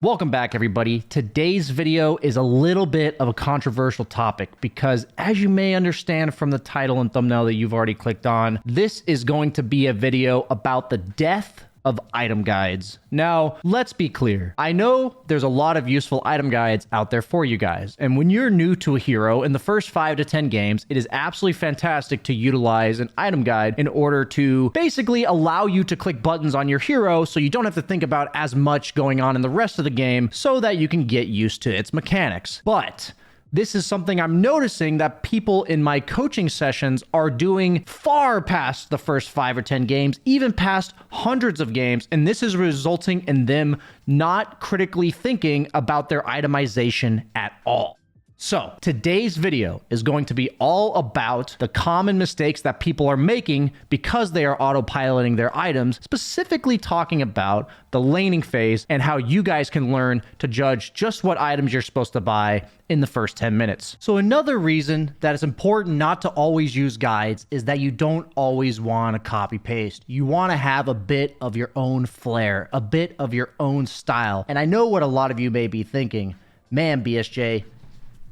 Welcome back, everybody. Today's video is a little bit of a controversial topic because, as you may understand from the title and thumbnail that you've already clicked on, this is going to be a video about the death of item guides. Now, let's be clear. I know there's a lot of useful item guides out there for you guys, and when you're new to a hero in the first 5 to 10 games, it is absolutely fantastic to utilize an item guide in order to basically allow you to click buttons on your hero so you don't have to think about as much going on in the rest of the game so that you can get used to its mechanics. But this is something I'm noticing that people in my coaching sessions are doing far past the first 5 or 10 games, even past hundreds of games, and this is resulting in them not critically thinking about their itemization at all. So, today's video is going to be all about the common mistakes that people are making because they are autopiloting their items, specifically talking about the laning phase and how you guys can learn to judge just what items you're supposed to buy in the first 10 minutes. So another reason that it's important not to always use guides is that you don't always want to copy paste. You want to have a bit of your own flair, a bit of your own style. And I know what a lot of you may be thinking, man, BSJ,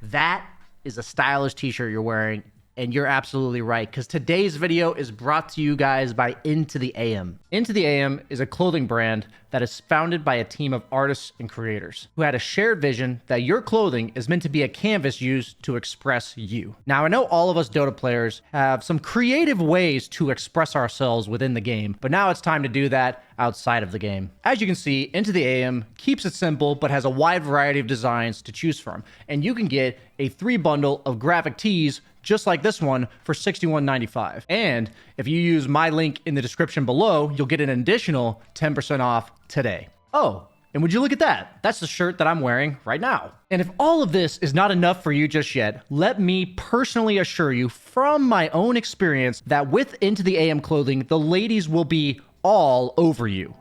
that is a stylish t-shirt you're wearing, and you're absolutely right, because today's video is brought to you guys by Into the AM. Into the AM is a clothing brand that is founded by a team of artists and creators who had a shared vision that your clothing is meant to be a canvas used to express you. Now, I know all of us Dota players have some creative ways to express ourselves within the game, but now it's time to do that outside of the game. As you can see, Into the AM keeps it simple, but has a wide variety of designs to choose from. And you can get a 3 bundle of graphic tees just like this one for $61.95. And if you use my link in the description below, you'll get an additional 10% off today. Oh, and would you look at that? That's the shirt that I'm wearing right now. And if all of this is not enough for you just yet, let me personally assure you from my own experience that with Into the AM clothing, the ladies will be all over you.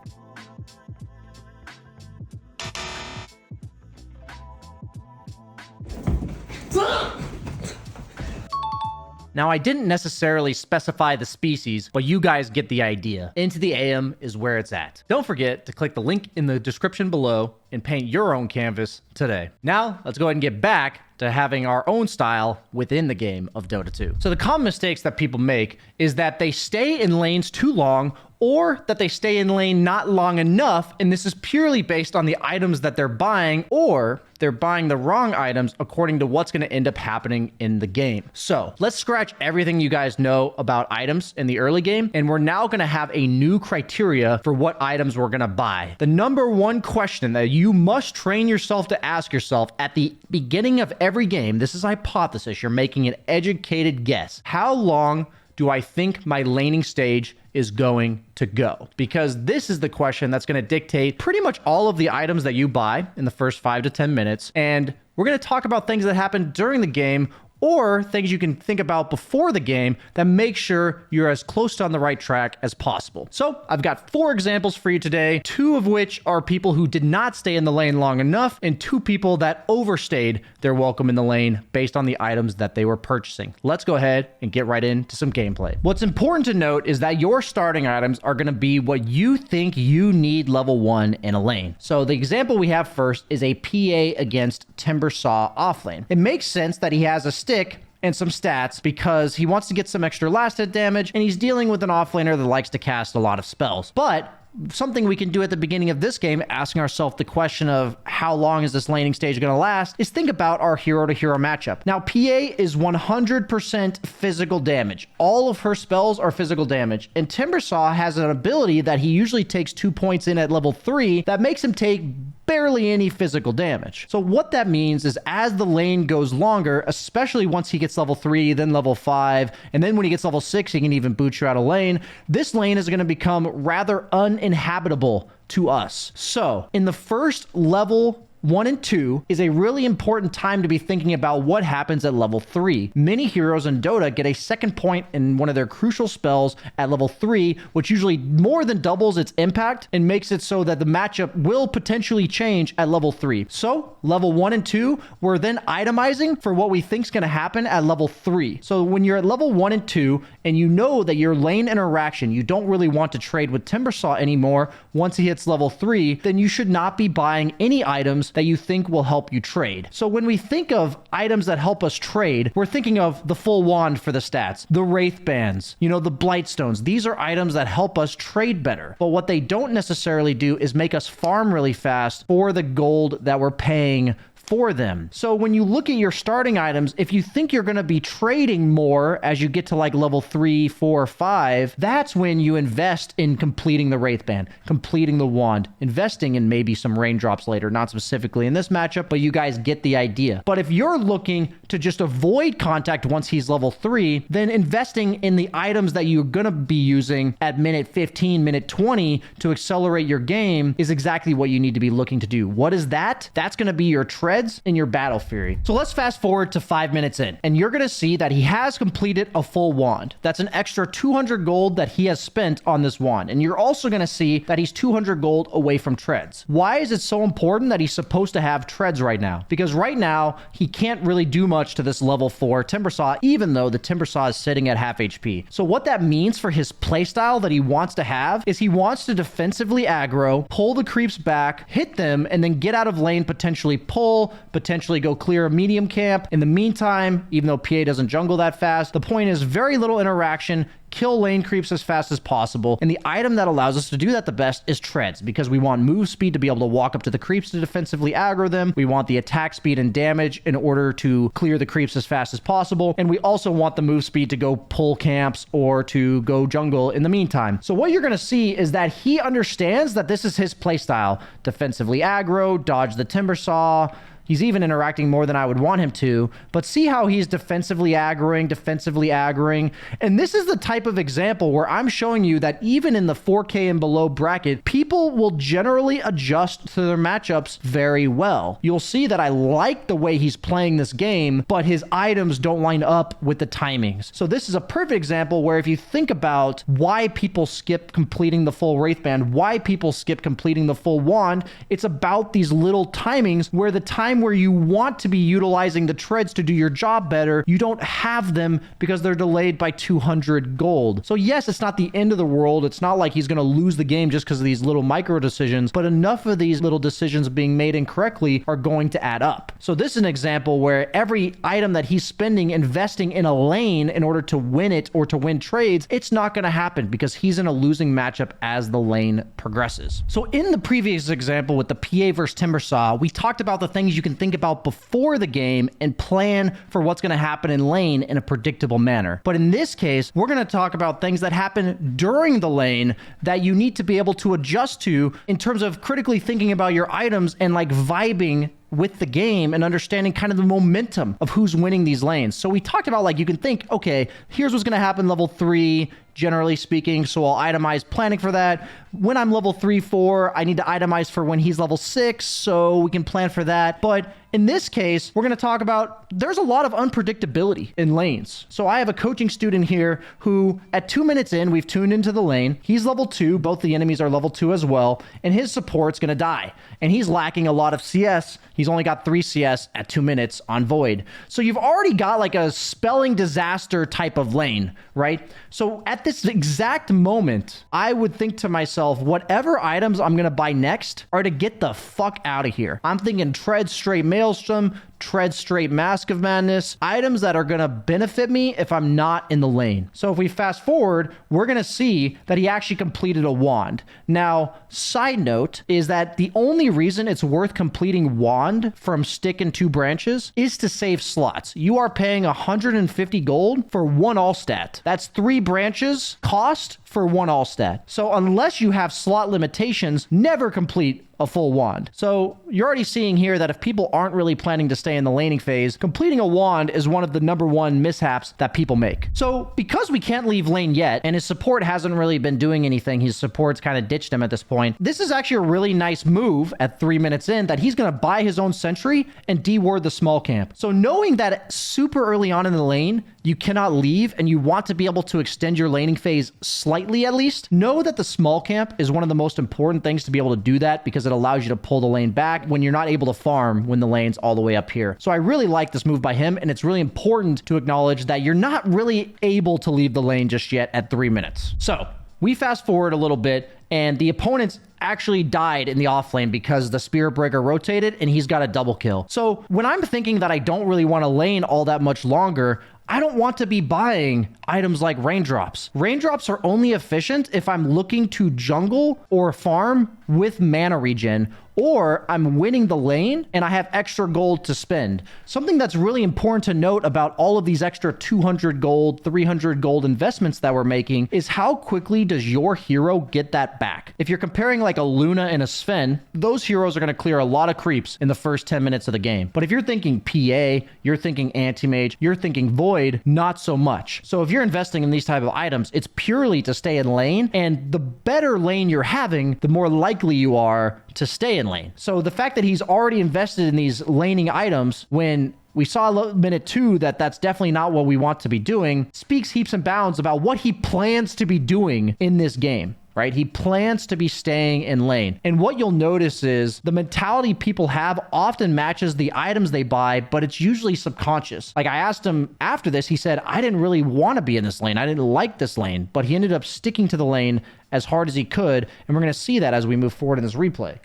Now, I didn't necessarily specify the species, but you guys get the idea. Into the AM is where it's at. Don't forget to click the link in the description below and paint your own canvas today. Now, let's go ahead and get back to having our own style within the game of Dota 2. So the common mistakes that people make is that they stay in lanes too long or that they stay in lane not long enough, and this is purely based on the items that they're buying, or they're buying the wrong items according to what's going to end up happening in the game. So let's scratch everything you guys know about items in the early game, and we're now going to have a new criteria for what items we're going to buy. The number one question that you must train yourself to ask yourself at the beginning of every game, this is hypothesis, you're making an educated guess. How long do I think my laning stage is going to go? Because this is the question that's going to dictate pretty much all of the items that you buy in the first 5 to 10 minutes. And we're going to talk about things that happen during the game or things you can think about before the game that make sure you're as close to on the right track as possible. So I've got 4 examples for you today, 2 of which are people who did not stay in the lane long enough, and 2 people that overstayed their welcome in the lane based on the items that they were purchasing. Let's go ahead and get right into some gameplay. What's important to note is that your starting items are going to be what you think you need level 1 in a lane. So the example we have first is a PA against Timbersaw offlane. It makes sense that he has a stick and some stats because he wants to get some extra last hit damage, and he's dealing with an offlaner that likes to cast a lot of spells. But something we can do at the beginning of this game, asking ourselves the question of how long is this laning stage going to last, is think about our hero-to-hero matchup. Now, PA is 100% physical damage. All of her spells are physical damage, and Timbersaw has an ability that he usually takes 2 points in at level 3 that makes him take barely any physical damage. So what that means is as the lane goes longer, especially once he gets level 3, then level 5, and then when he gets level 6, he can even boot you out of lane, this lane is going to become rather uninhabitable to us. So in the first level 1 and 2 is a really important time to be thinking about what happens at level 3. Many heroes in Dota get a second point in one of their crucial spells at level 3, which usually more than doubles its impact and makes it so that the matchup will potentially change at level 3. So level 1 and 2, we're then itemizing for what we think is going to happen at level 3. So when you're at level 1 and 2 and you know that your lane interaction, you don't really want to trade with Timbersaw anymore once he hits level 3, then you should not be buying any items that you think will help you trade. So when we think of items that help us trade, we're thinking of the full wand for the stats, the Wraith Bands, the Blightstones. These are items that help us trade better. But what they don't necessarily do is make us farm really fast for the gold that we're paying for them. So when you look at your starting items, if you think you're going to be trading more as you get to like level 3, 4, 5, that's when you invest in completing the Wraith Band, completing the wand, investing in maybe some raindrops later, not specifically in this matchup, but you guys get the idea. But if you're looking to just avoid contact once he's level 3, then investing in the items that you're going to be using at minute 15, minute 20 to accelerate your game is exactly what you need to be looking to do. What is that? That's going to be your treads and your battle fury. So let's fast forward to 5 minutes in, and you're going to see that he has completed a full wand. That's an extra 200 gold that he has spent on this wand. And you're also going to see that he's 200 gold away from treads. Why is it so important that he's supposed to have treads right now? Because right now, he can't really do much to this level 4 Timbersaw, even though the Timbersaw is sitting at half HP. So what that means for his playstyle that he wants to have is he wants to defensively aggro, pull the creeps back, hit them, and then get out of lane, potentially pull, potentially go clear a medium camp. In the meantime, even though PA doesn't jungle that fast, the point is very little interaction, kill lane creeps as fast as possible. And the item that allows us to do that the best is treads, because we want move speed to be able to walk up to the creeps to defensively aggro them. We want the attack speed and damage in order to clear the creeps as fast as possible. And we also want the move speed to go pull camps or to go jungle in the meantime. So what you're going to see is that he understands that this is his playstyle. Defensively aggro, dodge the Timbersaw. He's even interacting more than I would want him to, but see how he's defensively aggroing. And this is the type of example where I'm showing you that even in the 4K and below bracket, people will generally adjust to their matchups very well. You'll see that I like the way he's playing this game, but his items don't line up with the timings. So this is a perfect example where if you think about why people skip completing the full Wraith Band, why people skip completing the full wand, it's about these little timings where the time where you want to be utilizing the treads to do your job better, you don't have them because they're delayed by 200 gold. So yes, it's not the end of the world. It's not like he's going to lose the game just because of these little micro decisions, but enough of these little decisions being made incorrectly are going to add up. So this is an example where every item that he's spending, investing in a lane in order to win it or to win trades, it's not going to happen because he's in a losing matchup as the lane progresses. So in the previous example with the PA versus Timbersaw, we talked about the things you can think about before the game and plan for what's going to happen in lane in a predictable manner. But in this case, we're going to talk about things that happen during the lane that you need to be able to adjust to in terms of critically thinking about your items and like vibing with the game and understanding kind of the momentum of who's winning these lanes. So we talked about like, you can think, okay, here's what's going to happen level 3, generally speaking. So I'll itemize planning for that. When I'm level 3, 4, I need to itemize for when he's level 6. So we can plan for that. But in this case, we're going to talk about there's a lot of unpredictability in lanes. So I have a coaching student here who at 2 minutes in, we've tuned into the lane. He's level 2. Both the enemies are level 2 as well. And his support's going to die. And he's lacking a lot of CS. He's only got 3 CS at 2 minutes on Void. So you've already got like a spelling disaster type of lane, right? So at this exact moment, I would think to myself, whatever items I'm going to buy next are to get the fuck out of here. I'm thinking tread straight Maelstrom, tread straight Mask of Madness, items that are going to benefit me if I'm not in the lane. So if we fast forward, we're going to see that he actually completed a wand. Now, side note is that the only reason it's worth completing wand from stick and 2 branches is to save slots. You are paying 150 gold for 1 all stat. That's 3 branches cost for 1 all stat. So unless you have slot limitations, never complete a full wand. So you're already seeing here that if people aren't really planning to stay in the laning phase, completing a wand is one of the number one mishaps that people make. So because we can't leave lane yet, and his support hasn't really been doing anything, his support's kind of ditched him at this point, this is actually a really nice move at 3 minutes in that he's going to buy his own sentry and deward the small camp. So knowing that super early on in the lane, you cannot leave and you want to be able to extend your laning phase slightly at least, know that the small camp is one of the most important things to be able to do that because it allows you to pull the lane back when you're not able to farm when the lane's all the way up here. So I really like this move by him, and it's really important to acknowledge that you're not really able to leave the lane just yet at 3 minutes. So we fast forward a little bit, and the opponents actually died in the off lane because the Spirit Breaker rotated and he's got a double kill. So when I'm thinking that I don't really want to lane all that much longer, I don't want to be buying items like raindrops. Raindrops are only efficient if I'm looking to jungle or farm with mana regen, or I'm winning the lane and I have extra gold to spend. Something that's really important to note about all of these extra 200 gold, 300 gold investments that we're making is how quickly does your hero get that back. If you're comparing like a Luna and a Sven, those heroes are going to clear a lot of creeps in the first 10 minutes of the game. But if you're thinking PA, you're thinking Anti-Mage, you're thinking Void, not so much. So if you're investing in these type of items, it's purely to stay in lane, and the better lane you're having, the more likely you are to stay in lane. So the fact that he's already invested in these laning items when we saw minute 2 that that's definitely not what we want to be doing speaks heaps and bounds about what he plans to be doing in this game. Right? He plans to be staying in lane. And what you'll notice is the mentality people have often matches the items they buy, but it's usually subconscious. Like I asked him after this, he said, I didn't really want to be in this lane. I didn't like this lane, but he ended up sticking to the lane as hard as he could. And we're going to see that as we move forward in this replay.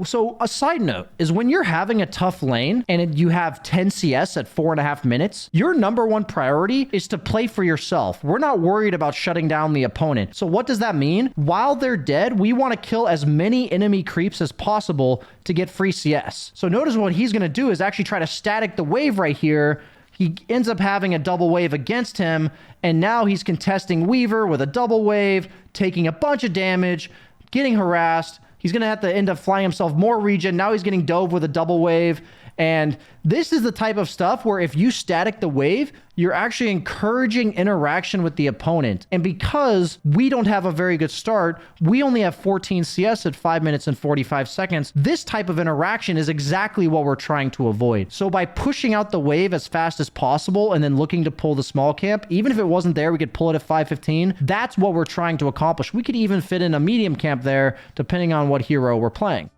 So a side note is when you're having a tough lane and you have 10 CS at 4.5 minutes, your number one priority is to play for yourself. We're not worried about shutting down the opponent. So what does that mean? While they're dead, we want to kill as many enemy creeps as possible to get free CS. So notice what he's going to do is actually try to static the wave right here. He ends up having a double wave against him, and now he's contesting Weaver with a double wave, taking a bunch of damage, getting harassed. He's going to have to end up flying himself more regen. Now he's getting dove with a double wave. And this is the type of stuff where if you static the wave, you're actually encouraging interaction with the opponent. And because we don't have a very good start, we only have 14 CS at 5 minutes and 45 seconds. This type of interaction is exactly what we're trying to avoid. So by pushing out the wave as fast as possible and then looking to pull the small camp, even if it wasn't there, we could pull it at 5:15. That's what we're trying to accomplish. We could even fit in a medium camp there, depending on what hero we're playing.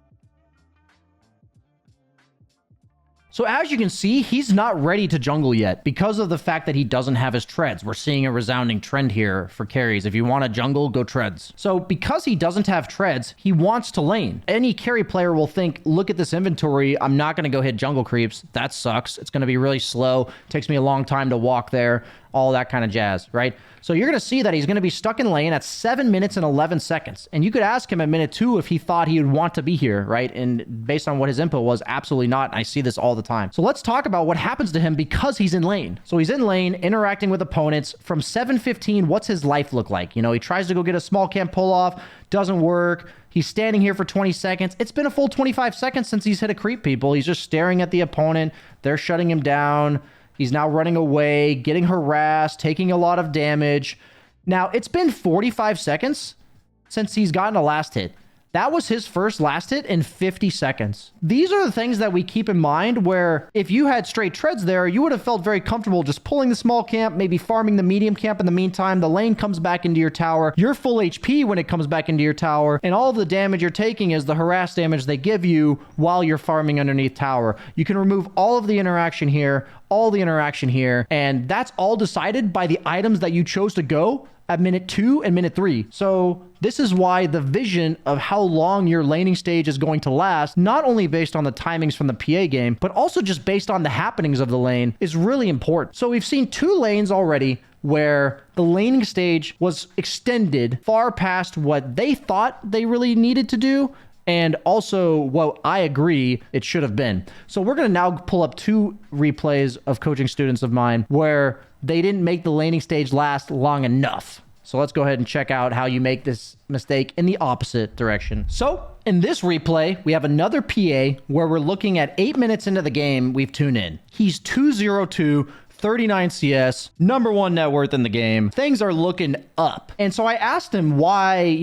So as you can see, he's not ready to jungle yet because of the fact that he doesn't have his treads. We're seeing a resounding trend here for carries. If you want to jungle, go treads. So because he doesn't have treads, he wants to lane. Any carry player will think, look at this inventory. I'm not going to go hit jungle creeps. That sucks. It's going to be really slow. Takes me a long time to walk there. All that kind of jazz, right? So you're going to see that he's going to be stuck in lane at 7 minutes and 11 seconds. And you could ask him at minute 2 if he thought he would want to be here, right? And based on what his input was, absolutely not. I see this all the time. So let's talk about what happens to him because he's in lane. So he's in lane, interacting with opponents. From 7:15, what's his life look like? You know, he tries to go get a small camp pull off, doesn't work. He's standing here for 20 seconds. It's been a full 25 seconds since he's hit a creep, people. He's just staring at the opponent. They're shutting him down. He's now running away, getting harassed, taking a lot of damage. Now, it's been 45 seconds since he's gotten a last hit. That was his first last hit in 50 seconds. These are the things that we keep in mind where if you had straight treads there, you would have felt very comfortable just pulling the small camp, maybe farming the medium camp in the meantime. The lane comes back into your tower. You're full HP when it comes back into your tower. And all of the damage you're taking is the harass damage they give you while you're farming underneath tower. You can remove all of the interaction here, all the interaction here. And that's all decided by the items that you chose to go at minute 2 and minute 3. So this is why the vision of how long your laning stage is going to last, not only based on the timings from the PA game, but also just based on the happenings of the lane, is really important. So we've seen 2 lanes already where the laning stage was extended far past what they thought they really needed to do, and also what I agree it should have been. So we're going to now pull up 2 replays of coaching students of mine where they didn't make the laning stage last long enough. So let's go ahead and check out how you make this mistake in the opposite direction. So in this replay, we have another PA where we're looking at 8 minutes into the game. We've tuned in. He's 202, 39 CS, number 1 net worth in the game. Things are looking up. And so I asked him why,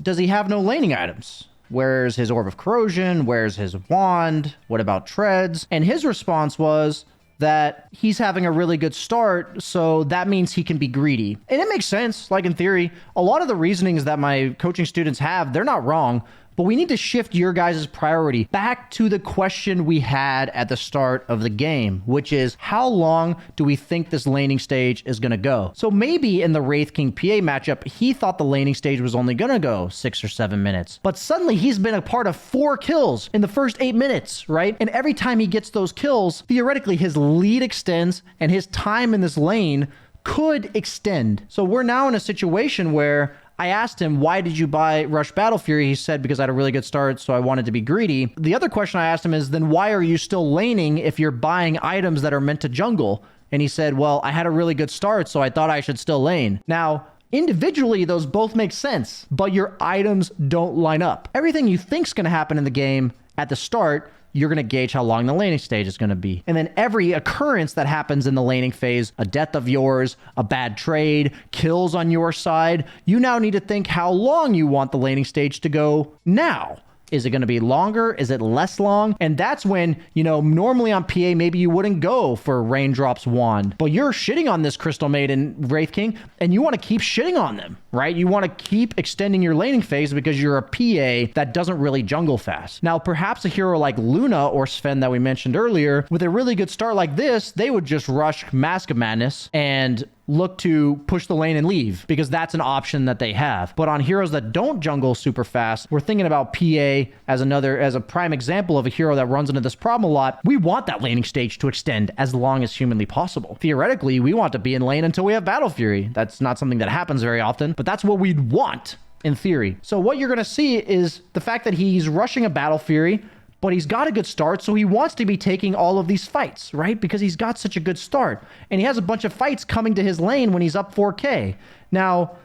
does he have no laning items? Where's his Orb of Corrosion? Where's his wand? What about treads? And his response was that he's having a really good start, so that means he can be greedy. And it makes sense. Like, in theory, a lot of the reasonings that my coaching students have, they're not wrong. But we need to shift your guys' priority back to the question we had at the start of the game, which is how long do we think this laning stage is going to go? So maybe in the Wraith King PA matchup, he thought the laning stage was only going to go 6 or 7 minutes. But suddenly he's been a part of 4 kills in the first 8 minutes, right? And every time he gets those kills, theoretically his lead extends and his time in this lane could extend. So we're now in a situation where I asked him, why did you buy Rush Battle Fury? He said, because I had a really good start, so I wanted to be greedy. The other question I asked him is, then why are you still laning if you're buying items that are meant to jungle? And he said, well, I had a really good start, so I thought I should still lane. Now, individually, those both make sense, but your items don't line up. Everything you think's going to happen in the game at the start, you're going to gauge how long the laning stage is going to be. And then every occurrence that happens in the laning phase, a death of yours, a bad trade, kills on your side, you now need to think how long you want the laning stage to go now. Is it going to be longer? Is it less long? And that's when, normally on PA, maybe you wouldn't go for Raindrop's wand, but you're shitting on this Crystal Maiden Wraith King and you want to keep shitting on them, right? You want to keep extending your laning phase because you're a PA that doesn't really jungle fast. Now, perhaps a hero like Luna or Sven that we mentioned earlier, with a really good start like this, they would just rush Mask of Madness and look to push the lane and leave because that's an option that they have. But on heroes that don't jungle super fast, we're thinking about PA as a prime example of a hero that runs into this problem a lot. We want that laning stage to extend as long as humanly possible. Theoretically, we want to be in lane until we have Battle Fury. That's not something that happens very often, but that's what we'd want in theory. So what you're going to see is the fact that he's rushing a Battle Fury, but he's got a good start, so he wants to be taking all of these fights, right? Because he's got such a good start. And he has a bunch of fights coming to his lane when he's up 4K. Now,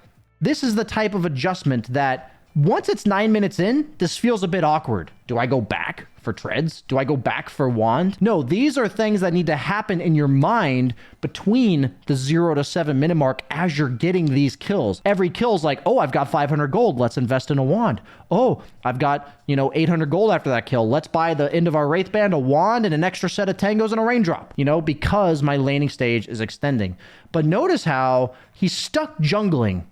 this is the type of adjustment that once it's 9 minutes in, this feels a bit awkward. Do I go back for treads? Do I go back for wand? No, these are things that need to happen in your mind between the 0 to 7 minute mark as you're getting these kills. Every kill's like, oh, I've got 500 gold. Let's invest in a wand. Oh, I've got, 800 gold after that kill. Let's buy the end of our Wraith Band, a wand, and an extra set of tangos and a raindrop, because my laning stage is extending. But notice how he's stuck jungling.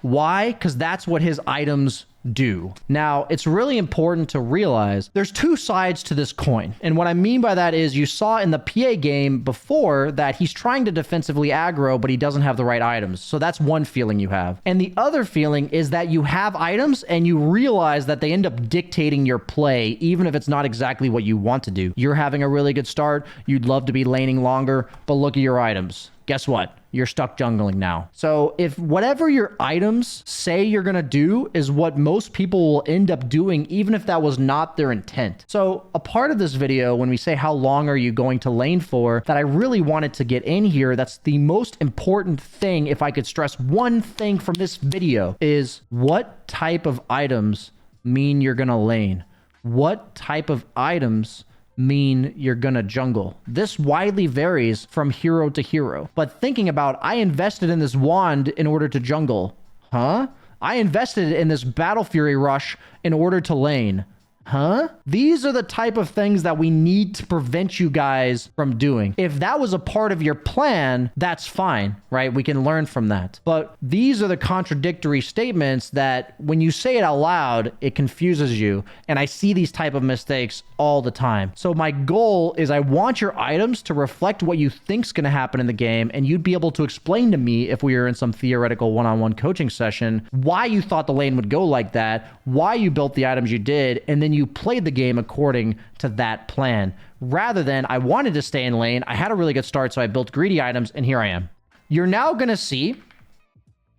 Why? Because that's what his items do. Now, it's really important to realize there's 2 sides to this coin. And what I mean by that is you saw in the PA game before that he's trying to defensively aggro, but he doesn't have the right items. So that's one feeling you have. And the other feeling is that you have items and you realize that they end up dictating your play, even if it's not exactly what you want to do. You're having a really good start. You'd love to be laning longer, but look at your items. Guess what? You're stuck jungling now. So if whatever your items say you're going to do is what most people will end up doing, even if that was not their intent. So a part of this video, when we say how long are you going to lane for, that I really wanted to get in here, that's the most important thing, if I could stress one thing from this video, is what type of items mean you're going to lane? What type of items mean you're gonna jungle? This widely varies from hero to hero. But thinking about, I invested in this wand in order to jungle. Huh? I invested in this Battle Fury rush in order to lane. Huh? These are the type of things that we need to prevent you guys from doing. If that was a part of your plan, that's fine, right? We can learn from that. But these are the contradictory statements that when you say it out loud, it confuses you. And I see these type of mistakes all the time. So my goal is I want your items to reflect what you think's going to happen in the game, and you'd be able to explain to me, if we were in some theoretical one-on-one coaching session, why you thought the lane would go like that, why you built the items you did, and then you played the game according to that plan, rather than I wanted to stay in lane, I had a really good start, so I built greedy items, and here I am. You're now going to see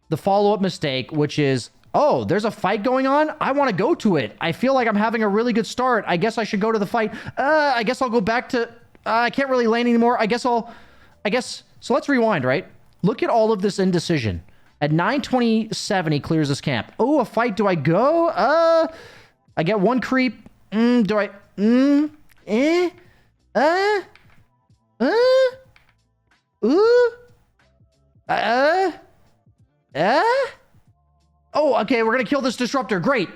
the follow-up mistake, which is, oh, there's a fight going on? I want to go to it. I feel like I'm having a really good start. I guess I should go to the fight. I guess I'll go back to, I can't really lane anymore. So let's rewind, right? Look at all of this indecision. At 9:27, he clears this camp. Oh, a fight. Do I go? I get one creep. Do I? Eh? Oh, okay, we're gonna kill this disruptor. Great.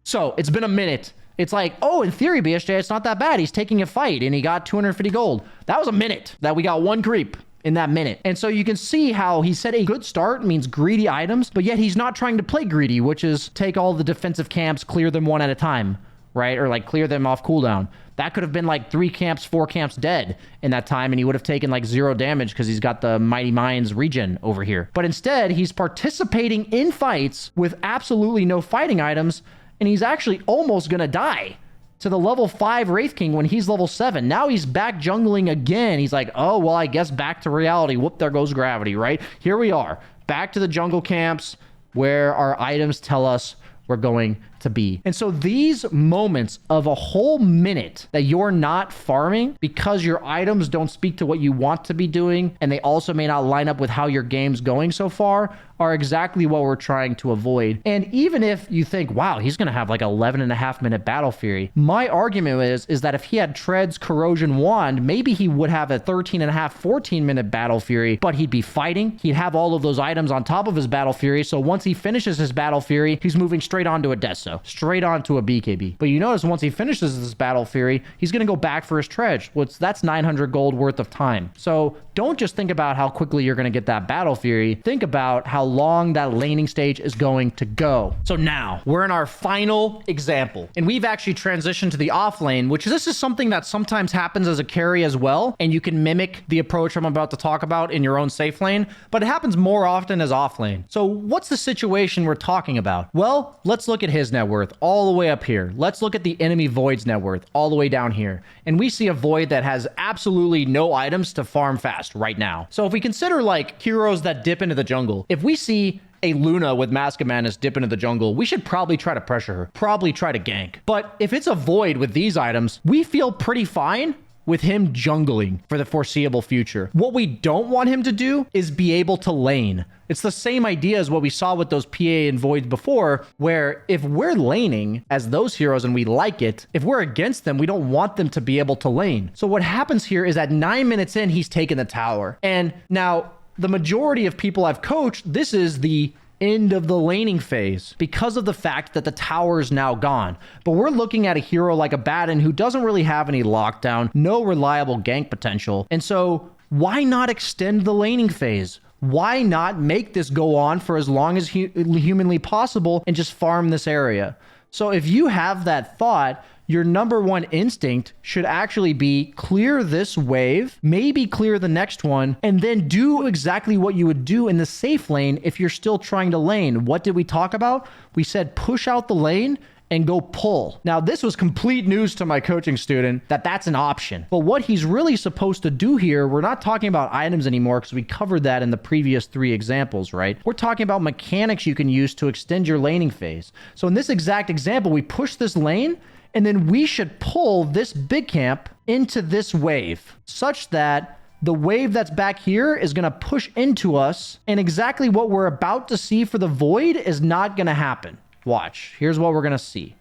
So it's been a minute. It's like, oh, in theory, BSJ, it's not that bad. He's taking a fight and he got 250 gold. That was a minute that we got one creep in that minute. And so you can see how he said a good start means greedy items, but yet he's not trying to play greedy, which is take all the defensive camps, clear them one at a time, right? Or like clear them off cooldown. That could have been like 3 camps, 4 camps dead in that time, and he would have taken like 0 damage because he's got the Mighty Minds regen over here. But instead, he's participating in fights with absolutely no fighting items, and he's actually almost gonna die to the level 5 Wraith King when he's level 7. Now he's back jungling again. He's like, oh, well, I guess back to reality. Whoop, there goes gravity, right? Here we are, back to the jungle camps where our items tell us we're going to be. And so these moments of a whole minute that you're not farming because your items don't speak to what you want to be doing, and they also may not line up with how your game's going so far, are exactly what we're trying to avoid. And even if you think, wow, he's going to have like 11.5-minute Battle Fury, my argument is that if he had Tread's Corrosion Wand, maybe he would have a 13.5, 14-minute Battle Fury, but he'd be fighting. He'd have all of those items on top of his Battle Fury. So once he finishes his Battle Fury, he's moving straight onto a Deso, straight onto a BKB. But you notice once he finishes this Battle Fury, he's going to go back for his Tread. That's 900 gold worth of time. So don't just think about how quickly you're going to get that Battle Fury. Think about how long that laning stage is going to go. So now we're in our final example, and we've actually transitioned to the off lane, which this is something that sometimes happens as a carry as well, and you can mimic the approach I'm about to talk about in your own safe lane, but it happens more often as off lane. So what's the situation we're talking about? Well, let's look at his net worth all the way up here. Let's look at the enemy Void's net worth all the way down here, and we see a Void that has absolutely no items to farm fast right now. So if we consider like heroes that dip into the jungle, if we see a Luna with Mask of Madness dip into the jungle, we should probably try to pressure her, probably try to gank. But if it's a Void with these items, we feel pretty fine with him jungling for the foreseeable future. What we don't want him to do is be able to lane. It's the same idea as what we saw with those PA and Voids before, where if we're laning as those heroes and we like it, if we're against them, we don't want them to be able to lane. So what happens here is at 9 minutes in, he's taken the tower. And now the majority of people I've coached, this is the end of the laning phase because of the fact that the tower is now gone. But we're looking at a hero like Abaddon who doesn't really have any lockdown, no reliable gank potential. And so why not extend the laning phase? Why not make this go on for as long as humanly possible and just farm this area? So if you have that thought, your number one instinct should actually be clear this wave, maybe clear the next one, and then do exactly what you would do in the safe lane if you're still trying to lane. What did we talk about? We said push out the lane and go pull. Now, this was complete news to my coaching student that that's an option. But what he's really supposed to do here, we're not talking about items anymore because we covered that in the previous 3 examples, right? We're talking about mechanics you can use to extend your laning phase. So in this exact example, we push this lane, and then we should pull this big camp into this wave such that the wave that's back here is going to push into us, and exactly what we're about to see for the Void is not going to happen. Watch. Here's what we're going to see.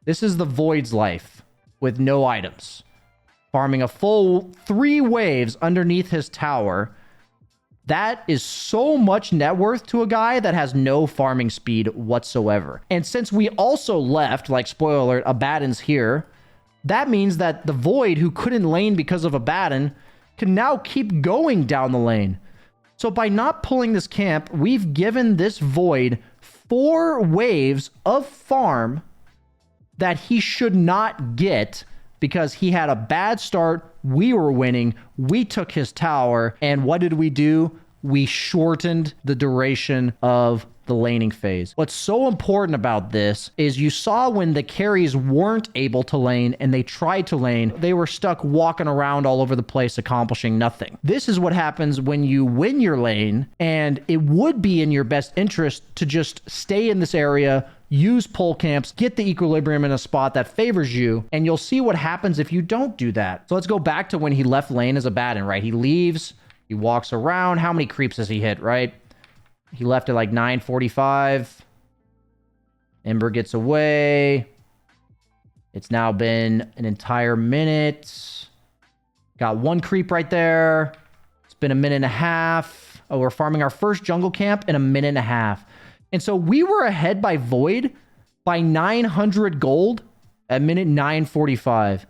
This is the Void's life with no items, farming a full 3 waves underneath his tower. That is so much net worth to a guy that has no farming speed whatsoever. And since we also left, like spoiler alert, Abaddon's here, that means that the Void, who couldn't lane because of Abaddon, can now keep going down the lane. So by not pulling this camp, we've given this Void 4 waves of farm that he should not get because he had a bad start. We were winning. We took his tower. And what did we do? We shortened the duration of the laning phase. What's so important about this is you saw when the carries weren't able to lane and they tried to lane, they were stuck walking around all over the place accomplishing nothing. This is what happens when you win your lane, and it would be in your best interest to just stay in this area, use pull camps, get the equilibrium in a spot that favors you, and you'll see what happens if you don't do that. So let's go back to when he left lane as Abaddon, right? He leaves, he walks around. How many creeps does he hit, right? He left at like 9:45. Ember gets away. It's now been an entire minute. Got one creep right there. It's been a minute and a half. Oh, we're farming our first jungle camp in a minute and a half. And so we were ahead by Void by 900 gold at minute 9:45.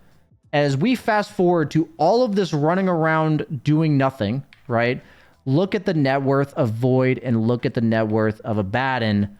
As we fast forward to all of this running around doing nothing, right? Look at the net worth of Void and look at the net worth of Abaddon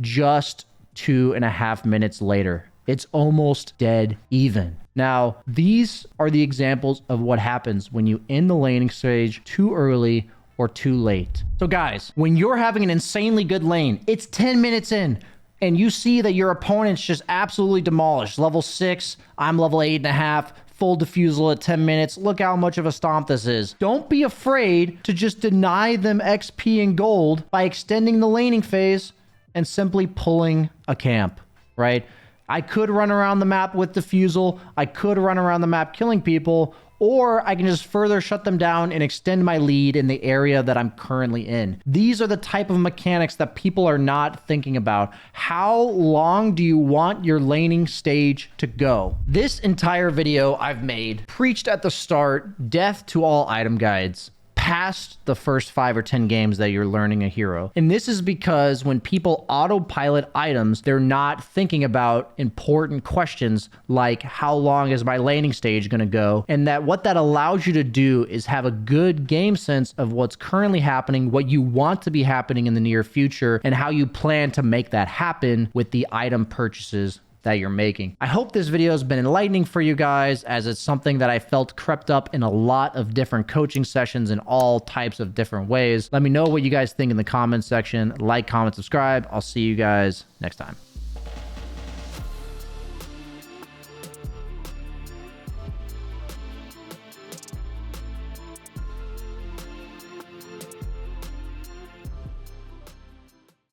just 2.5 minutes later. It's almost dead even. Now, these are the examples of what happens when you end the laning stage too early or too late. So guys, when you're having an insanely good lane, it's 10 minutes in, and you see that your opponent's just absolutely demolished. Level 6, I'm level 8.5, full defusal at 10 minutes. Look how much of a stomp this is. Don't be afraid to just deny them XP and gold by extending the laning phase and simply pulling a camp, right? I could run around the map with defusal. I could run around the map killing people, or I can just further shut them down and extend my lead in the area that I'm currently in. These are the type of mechanics that people are not thinking about. How long do you want your laning stage to go? This entire video I've made preached at the start, death to all item guides past the first 5 or 10 games that you're learning a hero. And this is because when people autopilot items, they're not thinking about important questions like how long is my laning stage going to go? And that what that allows you to do is have a good game sense of what's currently happening, what you want to be happening in the near future, and how you plan to make that happen with the item purchases that you're making. I hope this video has been enlightening for you guys, as it's something that I felt crept up in a lot of different coaching sessions in all types of different ways. Let me know what you guys think in the comments section. Like, comment, subscribe. I'll see you guys next time.